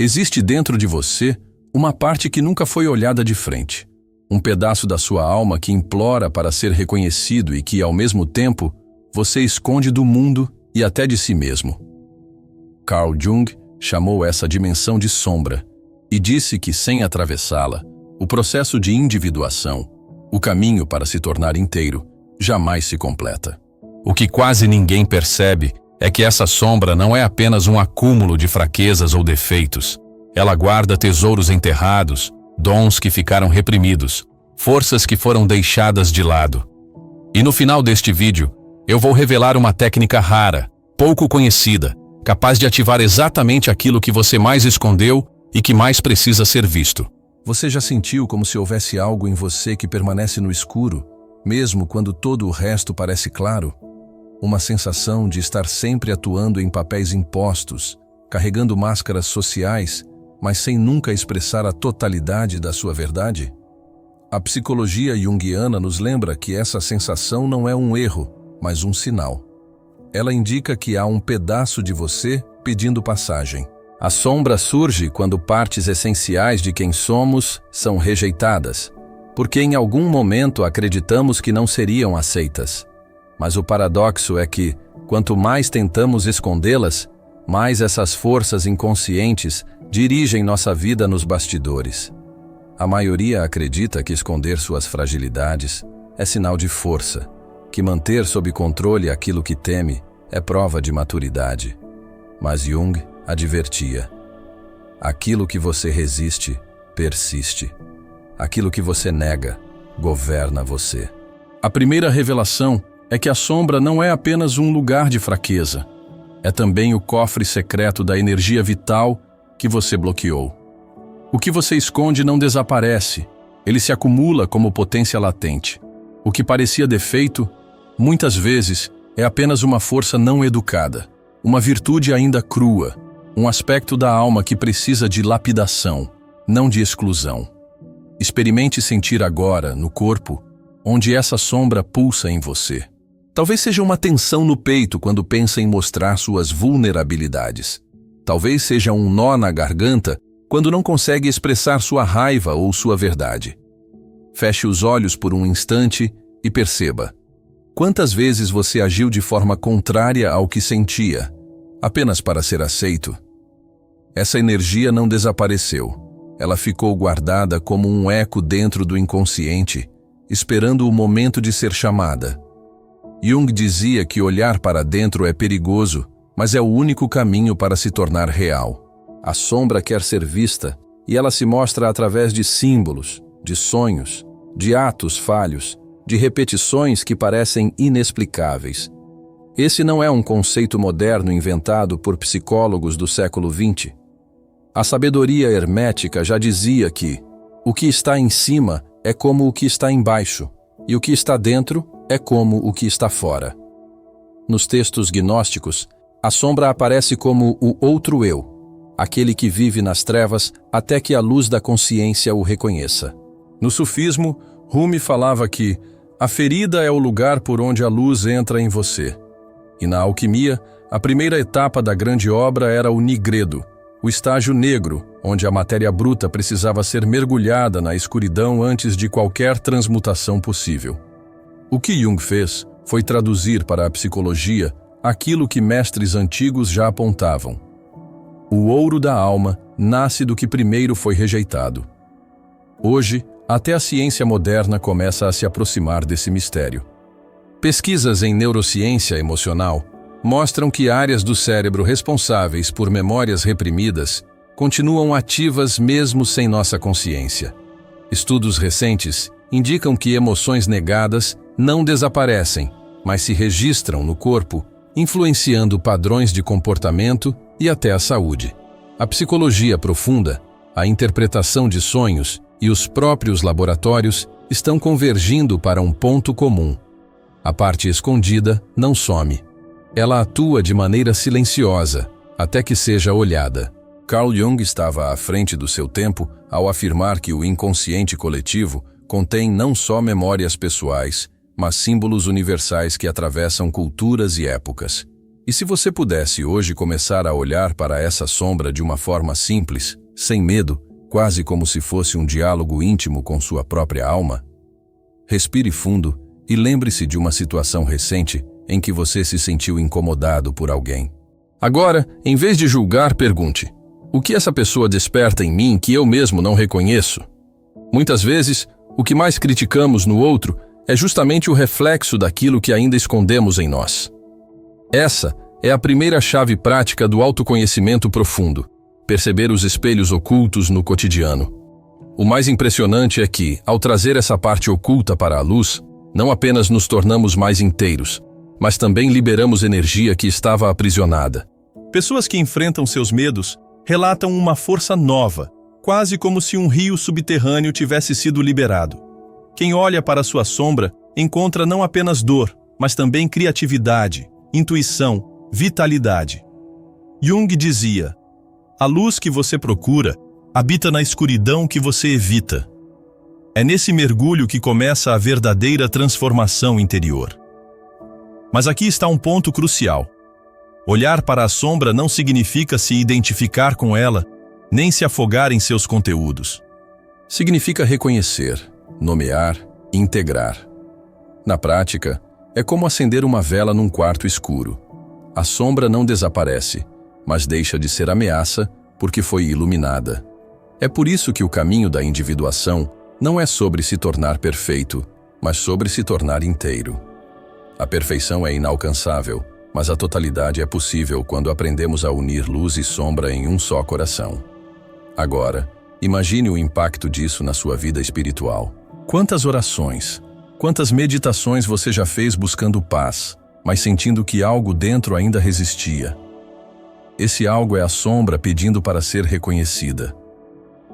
Existe dentro de você uma parte que nunca foi olhada de frente. Um pedaço da sua alma que implora para ser reconhecido e que, ao mesmo tempo, você esconde do mundo e até de si mesmo. Carl Jung chamou essa dimensão de sombra e disse que, sem atravessá-la, o processo de individuação, o caminho para se tornar inteiro, jamais se completa. O que quase ninguém percebe é que essa sombra não é apenas um acúmulo de fraquezas ou defeitos. Ela guarda tesouros enterrados, dons que ficaram reprimidos, forças que foram deixadas de lado. E no final deste vídeo, eu vou revelar uma técnica rara, pouco conhecida, capaz de ativar exatamente aquilo que você mais escondeu e que mais precisa ser visto. Você já sentiu como se houvesse algo em você que permanece no escuro, mesmo quando todo o resto parece claro? Uma sensação de estar sempre atuando em papéis impostos, carregando máscaras sociais, mas sem nunca expressar a totalidade da sua verdade? A psicologia junguiana nos lembra que essa sensação não é um erro, mas um sinal. Ela indica que há um pedaço de você pedindo passagem. A sombra surge quando partes essenciais de quem somos são rejeitadas, porque em algum momento acreditamos que não seriam aceitas. Mas o paradoxo é que, quanto mais tentamos escondê-las, mais essas forças inconscientes dirigem nossa vida nos bastidores. A maioria acredita que esconder suas fragilidades é sinal de força, que manter sob controle aquilo que teme é prova de maturidade. Mas Jung advertia: aquilo que você resiste, persiste. Aquilo que você nega, governa você. A primeira revelação é que a sombra não é apenas um lugar de fraqueza. É também o cofre secreto da energia vital que você bloqueou. O que você esconde não desaparece, ele se acumula como potência latente. O que parecia defeito, muitas vezes, é apenas uma força não educada, uma virtude ainda crua, um aspecto da alma que precisa de lapidação, não de exclusão. Experimente sentir agora, no corpo, onde essa sombra pulsa em você. Talvez seja uma tensão no peito quando pensa em mostrar suas vulnerabilidades. Talvez seja um nó na garganta quando não consegue expressar sua raiva ou sua verdade. Feche os olhos por um instante e perceba. Quantas vezes você agiu de forma contrária ao que sentia, apenas para ser aceito? Essa energia não desapareceu. Ela ficou guardada como um eco dentro do inconsciente, esperando o momento de ser chamada. Jung dizia que olhar para dentro é perigoso, mas é o único caminho para se tornar real. A sombra quer ser vista, e ela se mostra através de símbolos, de sonhos, de atos falhos, de repetições que parecem inexplicáveis. Esse não é um conceito moderno inventado por psicólogos do século XX. A sabedoria hermética já dizia que o que está em cima é como o que está embaixo, e o que está dentro é como o que está fora. Nos textos gnósticos, a sombra aparece como o outro eu, aquele que vive nas trevas até que a luz da consciência o reconheça. No sufismo, Rumi falava que a ferida é o lugar por onde a luz entra em você. E na alquimia, a primeira etapa da grande obra era o nigredo, o estágio negro, onde a matéria bruta precisava ser mergulhada na escuridão antes de qualquer transmutação possível. O que Jung fez foi traduzir para a psicologia aquilo que mestres antigos já apontavam. O ouro da alma nasce do que primeiro foi rejeitado. Hoje, até a ciência moderna começa a se aproximar desse mistério. Pesquisas em neurociência emocional mostram que áreas do cérebro responsáveis por memórias reprimidas continuam ativas mesmo sem nossa consciência. Estudos recentes indicam que emoções negadas não desaparecem, mas se registram no corpo, influenciando padrões de comportamento e até a saúde. A psicologia profunda, a interpretação de sonhos e os próprios laboratórios estão convergindo para um ponto comum. A parte escondida não some. Ela atua de maneira silenciosa, até que seja olhada. Carl Jung estava à frente do seu tempo ao afirmar que o inconsciente coletivo contém não só memórias pessoais, mas símbolos universais que atravessam culturas e épocas. E se você pudesse hoje começar a olhar para essa sombra de uma forma simples, sem medo, quase como se fosse um diálogo íntimo com sua própria alma? Respire fundo e lembre-se de uma situação recente em que você se sentiu incomodado por alguém. Agora, em vez de julgar, pergunte: o que essa pessoa desperta em mim que eu mesmo não reconheço? Muitas vezes, o que mais criticamos no outro é justamente o reflexo daquilo que ainda escondemos em nós. Essa é a primeira chave prática do autoconhecimento profundo: perceber os espelhos ocultos no cotidiano. O mais impressionante é que, ao trazer essa parte oculta para a luz, não apenas nos tornamos mais inteiros, mas também liberamos energia que estava aprisionada. Pessoas que enfrentam seus medos relatam uma força nova, quase como se um rio subterrâneo tivesse sido liberado. Quem olha para sua sombra encontra não apenas dor, mas também criatividade, intuição, vitalidade. Jung dizia: a luz que você procura habita na escuridão que você evita. É nesse mergulho que começa a verdadeira transformação interior. Mas aqui está um ponto crucial. Olhar para a sombra não significa se identificar com ela, nem se afogar em seus conteúdos. Significa reconhecer, nomear e integrar. Na prática, é como acender uma vela num quarto escuro. A sombra não desaparece, mas deixa de ser ameaça porque foi iluminada. É por isso que o caminho da individuação não é sobre se tornar perfeito, mas sobre se tornar inteiro. A perfeição é inalcançável, mas a totalidade é possível quando aprendemos a unir luz e sombra em um só coração. Agora, imagine o impacto disso na sua vida espiritual. Quantas orações, quantas meditações você já fez buscando paz, mas sentindo que algo dentro ainda resistia? Esse algo é a sombra pedindo para ser reconhecida.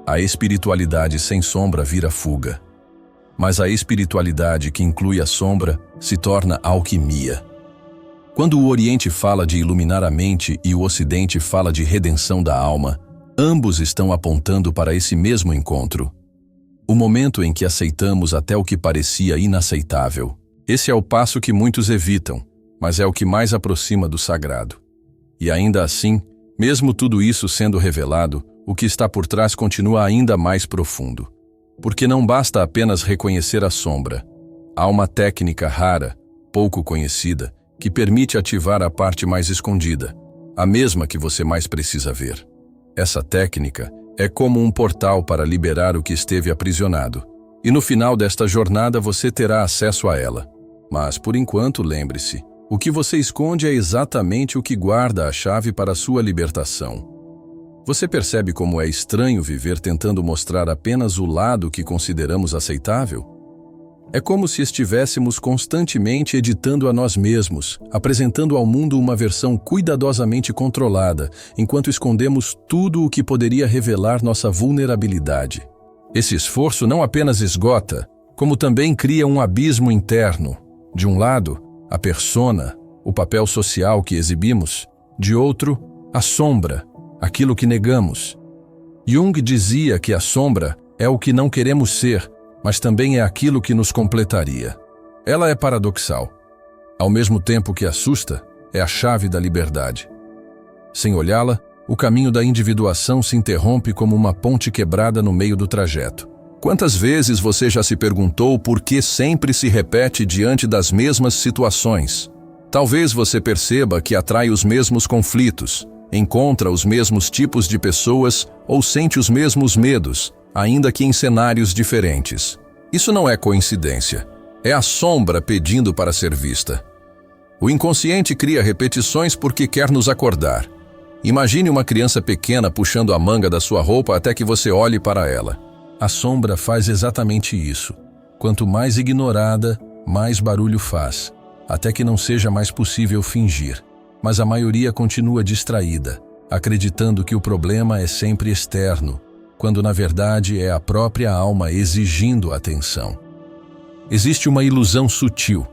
A espiritualidade sem sombra vira fuga. Mas a espiritualidade que inclui a sombra se torna alquimia. Quando o Oriente fala de iluminar a mente e o Ocidente fala de redenção da alma, ambos estão apontando para esse mesmo encontro. O momento em que aceitamos até o que parecia inaceitável. Esse é o passo que muitos evitam, mas é o que mais aproxima do sagrado. E ainda assim, mesmo tudo isso sendo revelado, o que está por trás continua ainda mais profundo. Porque não basta apenas reconhecer a sombra. Há uma técnica rara, pouco conhecida, que permite ativar a parte mais escondida, a mesma que você mais precisa ver. Essa técnica é como um portal para liberar o que esteve aprisionado. E no final desta jornada você terá acesso a ela. Mas, por enquanto, lembre-se, o que você esconde é exatamente o que guarda a chave para a sua libertação. Você percebe como é estranho viver tentando mostrar apenas o lado que consideramos aceitável? É como se estivéssemos constantemente editando a nós mesmos, apresentando ao mundo uma versão cuidadosamente controlada, enquanto escondemos tudo o que poderia revelar nossa vulnerabilidade. Esse esforço não apenas esgota, como também cria um abismo interno. De um lado, a persona, o papel social que exibimos; de outro, a sombra, aquilo que negamos. Jung dizia que a sombra é o que não queremos ser, mas também é aquilo que nos completaria. Ela é paradoxal. Ao mesmo tempo que assusta, é a chave da liberdade. Sem olhá-la, o caminho da individuação se interrompe como uma ponte quebrada no meio do trajeto. Quantas vezes você já se perguntou por que sempre se repete diante das mesmas situações? Talvez você perceba que atrai os mesmos conflitos, encontra os mesmos tipos de pessoas ou sente os mesmos medos, ainda que em cenários diferentes. Isso não é coincidência. É a sombra pedindo para ser vista. O inconsciente cria repetições porque quer nos acordar. Imagine uma criança pequena puxando a manga da sua roupa até que você olhe para ela. A sombra faz exatamente isso. Quanto mais ignorada, mais barulho faz, até que não seja mais possível fingir. Mas a maioria continua distraída, acreditando que o problema é sempre externo, quando na verdade é a própria alma exigindo atenção. Existe uma ilusão sutil,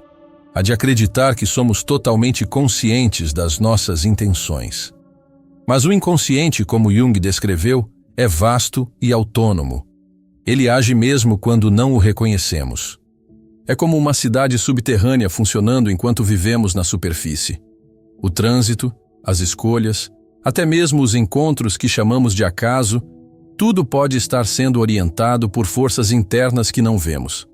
a de acreditar que somos totalmente conscientes das nossas intenções. Mas o inconsciente, como Jung descreveu, é vasto e autônomo. Ele age mesmo quando não o reconhecemos. É como uma cidade subterrânea funcionando enquanto vivemos na superfície. O trânsito, as escolhas, até mesmo os encontros que chamamos de acaso, tudo pode estar sendo orientado por forças internas que não vemos.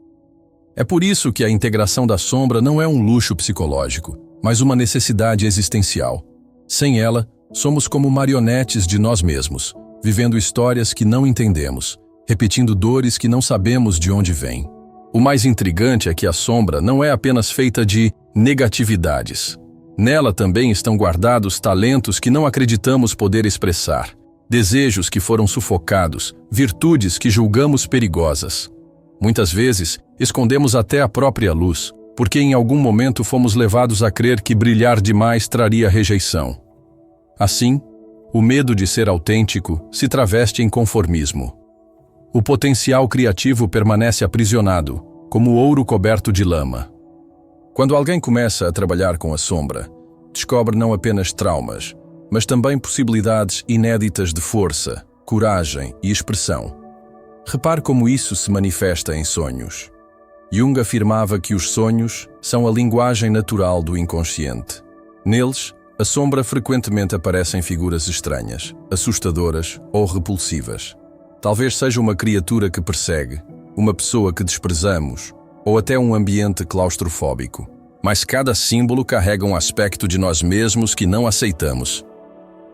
É por isso que a integração da sombra não é um luxo psicológico, mas uma necessidade existencial. Sem ela, somos como marionetes de nós mesmos, vivendo histórias que não entendemos, repetindo dores que não sabemos de onde vêm. O mais intrigante é que a sombra não é apenas feita de negatividades. Nela também estão guardados talentos que não acreditamos poder expressar, desejos que foram sufocados, virtudes que julgamos perigosas. Muitas vezes, escondemos até a própria luz, porque em algum momento fomos levados a crer que brilhar demais traria rejeição. Assim, o medo de ser autêntico se traveste em conformismo. O potencial criativo permanece aprisionado, como ouro coberto de lama. Quando alguém começa a trabalhar com a sombra, descobre não apenas traumas, mas também possibilidades inéditas de força, coragem e expressão. Repare como isso se manifesta em sonhos. Jung afirmava que os sonhos são a linguagem natural do inconsciente. Neles, a sombra frequentemente aparece em figuras estranhas, assustadoras ou repulsivas. Talvez seja uma criatura que persegue, uma pessoa que desprezamos, ou até um ambiente claustrofóbico. Mas cada símbolo carrega um aspecto de nós mesmos que não aceitamos.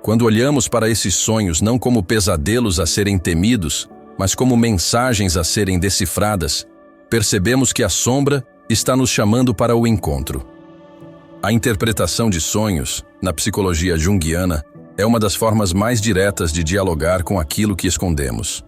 Quando olhamos para esses sonhos não como pesadelos a serem temidos, mas como mensagens a serem decifradas, percebemos que a sombra está nos chamando para o encontro. A interpretação de sonhos, na psicologia junguiana, é uma das formas mais diretas de dialogar com aquilo que escondemos.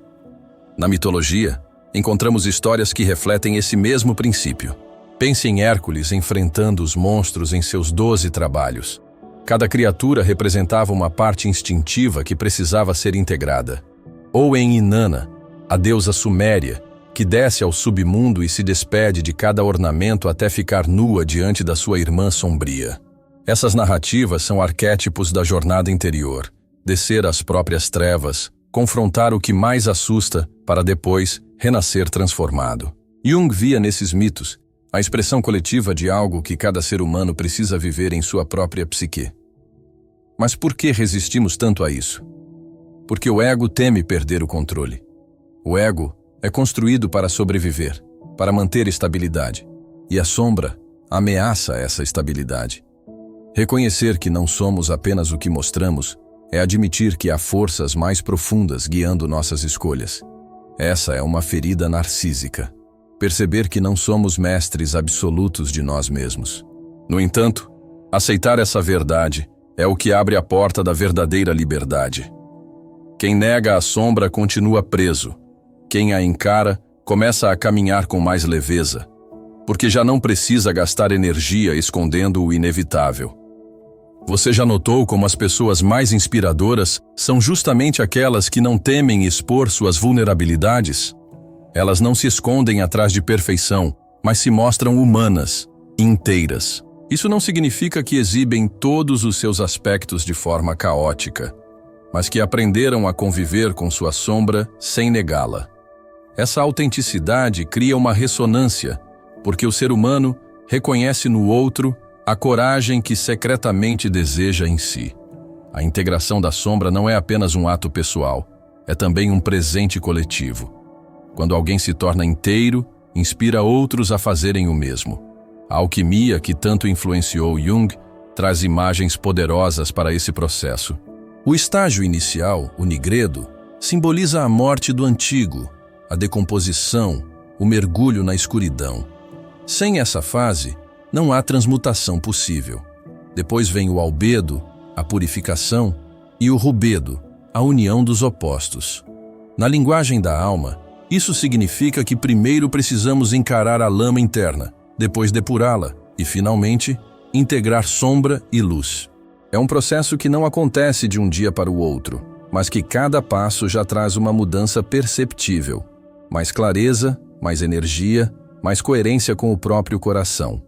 Na mitologia, encontramos histórias que refletem esse mesmo princípio. Pense em Hércules enfrentando os monstros em seus 12 trabalhos. Cada criatura representava uma parte instintiva que precisava ser integrada. Ou em Inanna, a deusa suméria, que desce ao submundo e se despede de cada ornamento até ficar nua diante da sua irmã sombria. Essas narrativas são arquétipos da jornada interior, descer às próprias trevas, confrontar o que mais assusta para depois renascer transformado. Jung via nesses mitos a expressão coletiva de algo que cada ser humano precisa viver em sua própria psique. Mas por que resistimos tanto a isso? Porque o ego teme perder o controle. O ego é construído para sobreviver, para manter estabilidade, e a sombra ameaça essa estabilidade. Reconhecer que não somos apenas o que mostramos é admitir que há forças mais profundas guiando nossas escolhas. Essa é uma ferida narcísica. Perceber que não somos mestres absolutos de nós mesmos. No entanto, aceitar essa verdade é o que abre a porta da verdadeira liberdade. Quem nega a sombra continua preso. Quem a encara começa a caminhar com mais leveza, porque já não precisa gastar energia escondendo o inevitável. Você já notou como as pessoas mais inspiradoras são justamente aquelas que não temem expor suas vulnerabilidades? Elas não se escondem atrás de perfeição, mas se mostram humanas, inteiras. Isso não significa que exibem todos os seus aspectos de forma caótica, mas que aprenderam a conviver com sua sombra sem negá-la. Essa autenticidade cria uma ressonância, porque o ser humano reconhece no outro a coragem que secretamente deseja em si. A integração da sombra não é apenas um ato pessoal, é também um presente coletivo. Quando alguém se torna inteiro, inspira outros a fazerem o mesmo. A alquimia que tanto influenciou Jung traz imagens poderosas para esse processo. O estágio inicial, o nigredo, simboliza a morte do antigo, a decomposição, o mergulho na escuridão. Sem essa fase, não há transmutação possível. Depois vem o albedo, a purificação, e o rubedo, a união dos opostos. Na linguagem da alma, isso significa que primeiro precisamos encarar a lama interna, depois depurá-la e, finalmente, integrar sombra e luz. É um processo que não acontece de um dia para o outro, mas que cada passo já traz uma mudança perceptível. Mais clareza, mais energia, mais coerência com o próprio coração.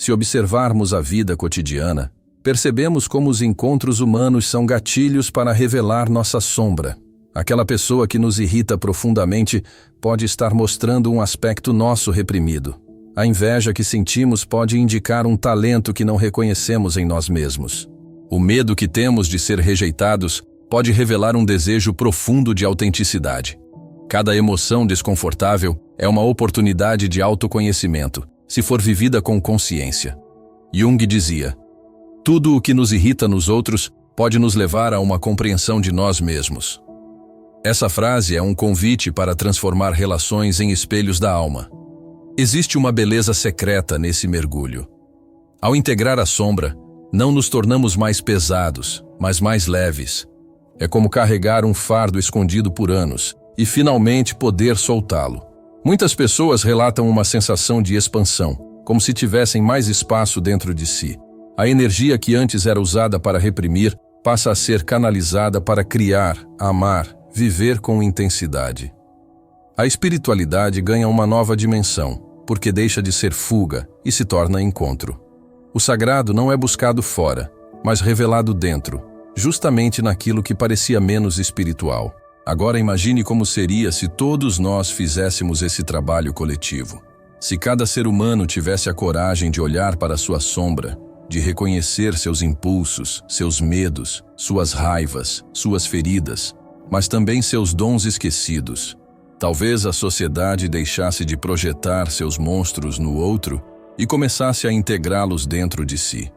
Se observarmos a vida cotidiana, percebemos como os encontros humanos são gatilhos para revelar nossa sombra. Aquela pessoa que nos irrita profundamente pode estar mostrando um aspecto nosso reprimido. A inveja que sentimos pode indicar um talento que não reconhecemos em nós mesmos. O medo que temos de ser rejeitados pode revelar um desejo profundo de autenticidade. Cada emoção desconfortável é uma oportunidade de autoconhecimento, se for vivida com consciência. Jung dizia: tudo o que nos irrita nos outros pode nos levar a uma compreensão de nós mesmos. Essa frase é um convite para transformar relações em espelhos da alma. Existe uma beleza secreta nesse mergulho. Ao integrar a sombra, não nos tornamos mais pesados, mas mais leves. É como carregar um fardo escondido por anos e finalmente poder soltá-lo. Muitas pessoas relatam uma sensação de expansão, como se tivessem mais espaço dentro de si. A energia que antes era usada para reprimir passa a ser canalizada para criar, amar, viver com intensidade. A espiritualidade ganha uma nova dimensão, porque deixa de ser fuga e se torna encontro. O sagrado não é buscado fora, mas revelado dentro, justamente naquilo que parecia menos espiritual. Agora imagine como seria se todos nós fizéssemos esse trabalho coletivo. Se cada ser humano tivesse a coragem de olhar para sua sombra, de reconhecer seus impulsos, seus medos, suas raivas, suas feridas, mas também seus dons esquecidos. Talvez a sociedade deixasse de projetar seus monstros no outro e começasse a integrá-los dentro de si.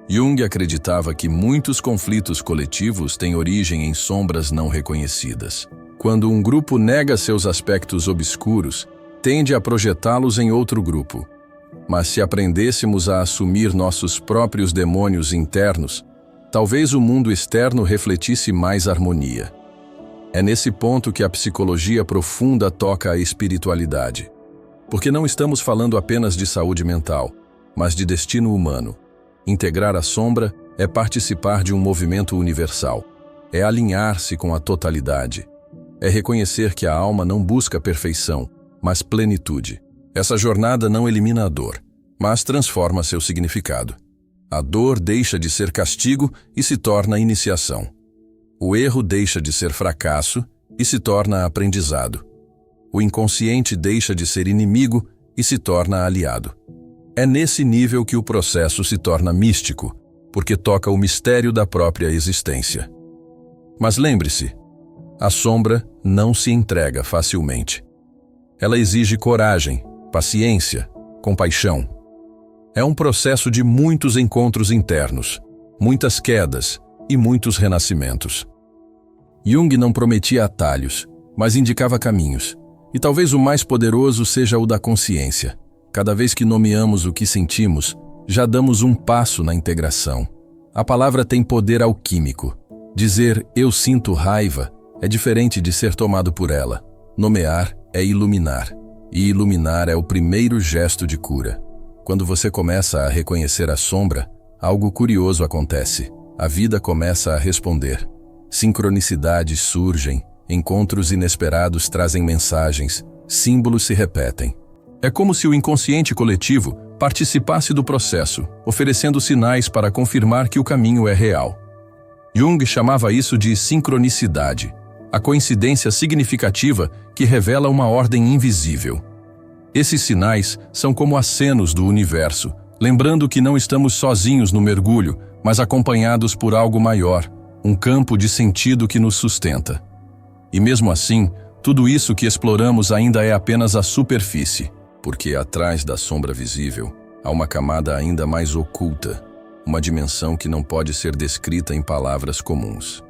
Jung acreditava que muitos conflitos coletivos têm origem em sombras não reconhecidas. Quando um grupo nega seus aspectos obscuros, tende a projetá-los em outro grupo. Mas se aprendêssemos a assumir nossos próprios demônios internos, talvez o mundo externo refletisse mais harmonia. É nesse ponto que a psicologia profunda toca a espiritualidade. Porque não estamos falando apenas de saúde mental, mas de destino humano. Integrar a sombra é participar de um movimento universal. É alinhar-se com a totalidade. É reconhecer que a alma não busca perfeição, mas plenitude. Essa jornada não elimina a dor, mas transforma seu significado. A dor deixa de ser castigo e se torna iniciação. O erro deixa de ser fracasso e se torna aprendizado. O inconsciente deixa de ser inimigo e se torna aliado. É nesse nível que o processo se torna místico, porque toca o mistério da própria existência. Mas lembre-se, a sombra não se entrega facilmente. Ela exige coragem, paciência, compaixão. É um processo de muitos encontros internos, muitas quedas e muitos renascimentos. Jung não prometia atalhos, mas indicava caminhos. E talvez o mais poderoso seja o da consciência. Cada vez que nomeamos o que sentimos, já damos um passo na integração. A palavra tem poder alquímico. Dizer "eu sinto raiva" é diferente de ser tomado por ela. Nomear é iluminar. E iluminar é o primeiro gesto de cura. Quando você começa a reconhecer a sombra, algo curioso acontece. A vida começa a responder. Sincronicidades surgem, encontros inesperados trazem mensagens, símbolos se repetem. É como se o inconsciente coletivo participasse do processo, oferecendo sinais para confirmar que o caminho é real. Jung chamava isso de sincronicidade, a coincidência significativa que revela uma ordem invisível. Esses sinais são como acenos do universo, lembrando que não estamos sozinhos no mergulho, mas acompanhados por algo maior, um campo de sentido que nos sustenta. E mesmo assim, tudo isso que exploramos ainda é apenas a superfície, porque atrás da sombra visível há uma camada ainda mais oculta, uma dimensão que não pode ser descrita em palavras comuns.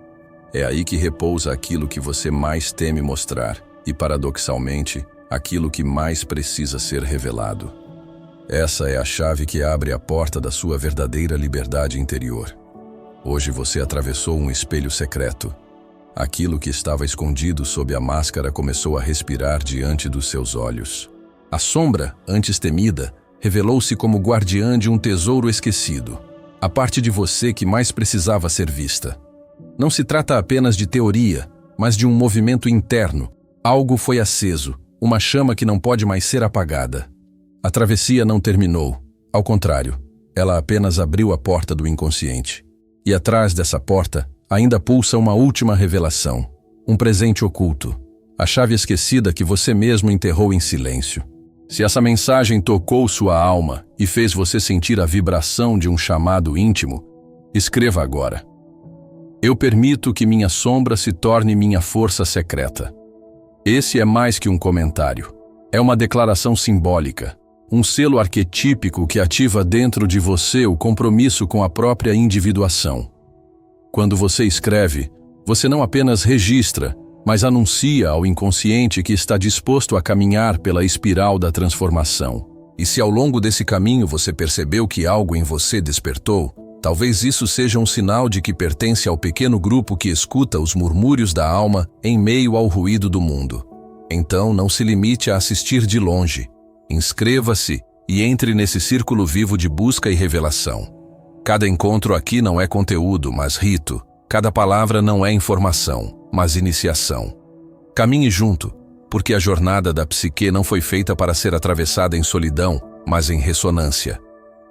É aí que repousa aquilo que você mais teme mostrar e, paradoxalmente, aquilo que mais precisa ser revelado. Essa é a chave que abre a porta da sua verdadeira liberdade interior. Hoje você atravessou um espelho secreto. Aquilo que estava escondido sob a máscara começou a respirar diante dos seus olhos. A sombra, antes temida, revelou-se como guardiã de um tesouro esquecido, a parte de você que mais precisava ser vista. Não se trata apenas de teoria, mas de um movimento interno. Algo foi aceso, uma chama que não pode mais ser apagada. A travessia não terminou. Ao contrário, ela apenas abriu a porta do inconsciente. E atrás dessa porta, ainda pulsa uma última revelação, um presente oculto, a chave esquecida que você mesmo enterrou em silêncio. Se essa mensagem tocou sua alma e fez você sentir a vibração de um chamado íntimo, escreva agora: eu permito que minha sombra se torne minha força secreta. Esse é mais que um comentário. É uma declaração simbólica, um selo arquetípico que ativa dentro de você o compromisso com a própria individuação. Quando você escreve, você não apenas registra, mas anuncia ao inconsciente que está disposto a caminhar pela espiral da transformação. E se ao longo desse caminho você percebeu que algo em você despertou, talvez isso seja um sinal de que pertence ao pequeno grupo que escuta os murmúrios da alma em meio ao ruído do mundo. Então não se limite a assistir de longe. Inscreva-se e entre nesse círculo vivo de busca e revelação. Cada encontro aqui não é conteúdo, mas rito. Cada palavra não é informação, mas iniciação. Caminhe junto, porque a jornada da psique não foi feita para ser atravessada em solidão, mas em ressonância.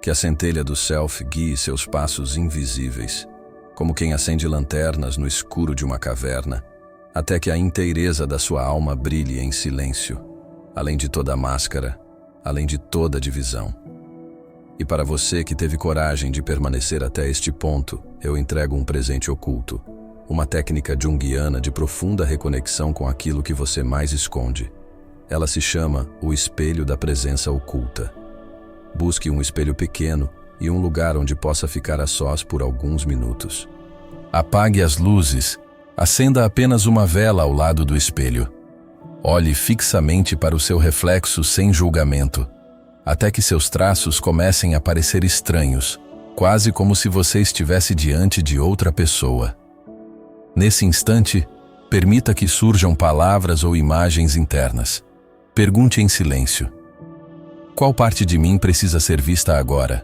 Que a centelha do Self guie seus passos invisíveis, como quem acende lanternas no escuro de uma caverna, até que a inteireza da sua alma brilhe em silêncio, além de toda a máscara, além de toda a divisão. E para você que teve coragem de permanecer até este ponto, eu entrego um presente oculto, uma técnica junguiana de profunda reconexão com aquilo que você mais esconde. Ela se chama o espelho da presença oculta. Busque um espelho pequeno e um lugar onde possa ficar a sós por alguns minutos. Apague as luzes, acenda apenas uma vela ao lado do espelho. Olhe fixamente para o seu reflexo sem julgamento, até que seus traços comecem a parecer estranhos, quase como se você estivesse diante de outra pessoa. Nesse instante, permita que surjam palavras ou imagens internas. Pergunte em silêncio: qual parte de mim precisa ser vista agora?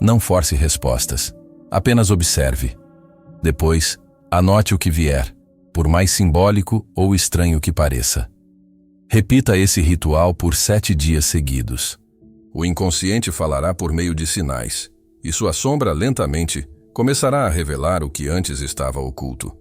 Não force respostas, apenas observe. Depois, anote o que vier, por mais simbólico ou estranho que pareça. Repita esse ritual por 7 dias seguidos. O inconsciente falará por meio de sinais, e sua sombra lentamente começará a revelar o que antes estava oculto.